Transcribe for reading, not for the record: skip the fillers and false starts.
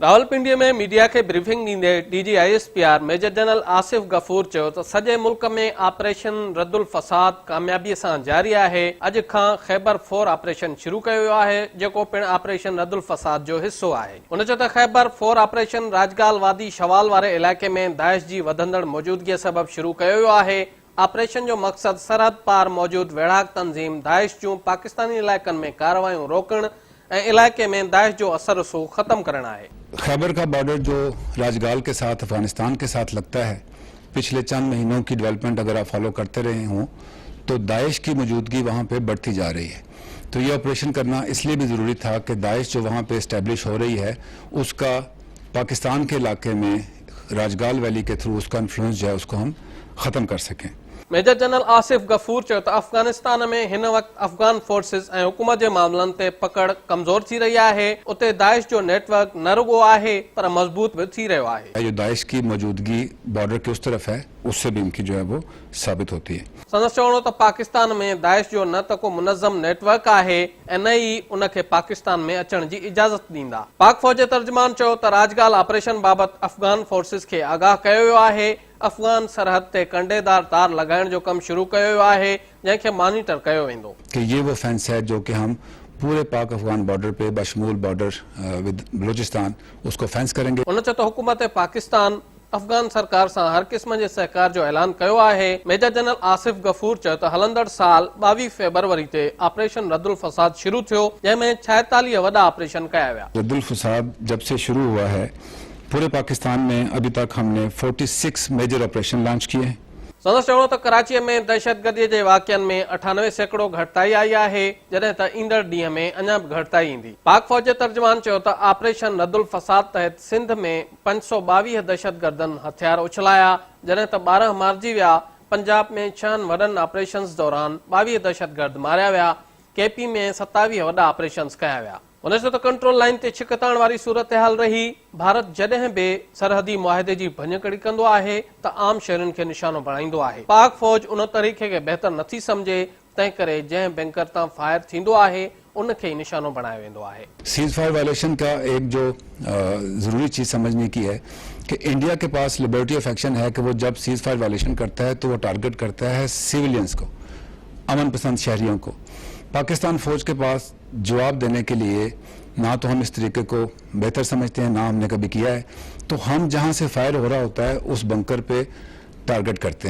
रावलपिंडी में मीडिया के ब्रीफिंग ॾींदे DGISPR major general Asif Ghafoor चयो त सॼे मुल्क में ऑपरेशन रद्दुल फसाद कामयाबीअ सां जारी आहे। अॼु खां ख़ैबर 4 ऑपरेशन शुरू कयो वियो आहे, जेको पिणु ऑपरेशन रद्दुल फसाद जो हिसो आहे। उन चयो त ख़ैबर 4 ऑपरेशन राजगाल वादी शवाल वारे इलाइक़े में दाइश जी वधंदड़ मौजूदगीअ सबबि शुरू कयो वियो आहे। ऑपरेशन जो मक़सदु सरहद पार मौजूद वेढ़ाक तंज़ीम दाइश जूं पाकिस्तानी इलाइक़नि में कार्रवायूं रोकणु ऐं इलाइक़े में दाइश जो असर रसूख़ ख़त्म करणु आहे। खैबर का बॉर्डर जो राजगाल के साथ अफगानिस्तान के साथ लगता है, पिछले चंद महीनों की डेवलपमेंट अगर आप फॉलो करते रहे हों तो दाइश की मौजूदगी वहाँ पे बढ़ती जा रही है। तो ये ऑपरेशन करना इसलिए भी ज़रूरी था कि दाइश जो वहाँ पे इस्टेब्लिश हो रही है उसका पाकिस्तान के इलाके में राजगाल वैली के थ्रू उसका इन्फ्लुएंस जो है उसको हम ख़त्म कर सकें। मेजर जनरल आसिफ गफूर चयो त अफगानिस्तान में हिन वक़्तु अफगान फोर्सिस ऐं हुकूमत जे मामलनि ते पकड़ कमज़ोर थी रही आहे। उते दाइश जो नेटवर्क न रुगो आहे पर मज़बूत भी थी रहियो आहे। जो दाइश की मौजूदगी बॉर्डर के उस तरफ है उससे भी इनकी जो है वो साबित होती है। संदसि चवणो त पाकिस्तान में दाइश जो न त को मुनज़्ज़म नेटवर्क आहे ऐं न ई उनखे पाकिस्तान में अचण जी इजाज़त ॾींदा। पाक फौज जे तर्जुमान चयो त राजगाल ऑपरेशन बाबति अफगान फोर्सिस खे आगाह कयो वियो आहे। अफगान सरहद ते कंडेदार तार लगाइण जो कम शुरू कयो वियो आहे, जंहिंखे मॉनिटर कयो वेंदो। कि ये वो फेंस है जो कि हम पूरे पाक अफगान बॉर्डर पे बशमूल बॉर्डर विद बलूचिस्तान उसको फेंस करेंगे। उन चयो त हुकूमत पाकिस्तान अफगान सरकार सां हर क़िस्म जे सहकार जो ऐलान कयो आहे। मेजर जनरल आसिफ गफूर चयो त हलंदड़ साल 22 फरवरी ते ऑपरेशन रद्दुल फसाद शुरू थियो, जंहिंमें 46 वॾा ऑपरेशन कया विया। रद्दुल फसाद जब से शुरू हुआ है पूरे पाकिस्तान में अभी तक हमने 46 मेजर ऑपरेशन लॉन्च किए हैं। संदसि चवणो त कराची में दहशतगर्दी जे वाक़ियनि में 98% घटिताई आई आहे, जॾहिं त ईंदड़ ॾींहं में अञा बि घटिताई ईंदी। पाक फौज जे तर्जुमान चयो त ऑपरेशन रद्दुल फसाद तहत सिंध में 522 दहशतगर्दनि हथियार उछलाया, जॾहिं त 12 मारिजी विया। पंजाब में 6 वॾनि ऑपरेशन्स दौरान 22 दहशतगर्द मारिया विया। KP में 27 वॾा ऑपरेशन्स कया विया। उन चयो त कंट्रोल लाइन ते छिकताइण वारी सूरत हाल रही। भारत जॾहिं बि सरहदी मुआहिदे जी भञकड़ी कंदो आहे त आम शहरुनि खे निशानो बणाईंदो आहे। पाक फौज उन तरीक़े खे बहितर नथी समझे, तंहिं करे जंहिं बैंकर तां फायर थींदो आहे उनखे ई निशानो बणायो वेंदो आहे। सीज फायर वायलेशन का एक जो जरूरी चीज समझने की है कि इंडिया के पास लिबर्टी ऑफ एक्शन है कि वो जब सीज फायर वायलेशन करता है तो वो टारगेट करता है सिविलियंस को, अमन पसंद शहरियों को। पाकिस्तान फौज के पास जवाब देने के लिए ना तो हम इस तरीके को बेहतर समझते हैं, ना हमने कभी किया है। तो हम जहां से फायर हो रहा होता है उस बंकर पे टारगेट करते हैं।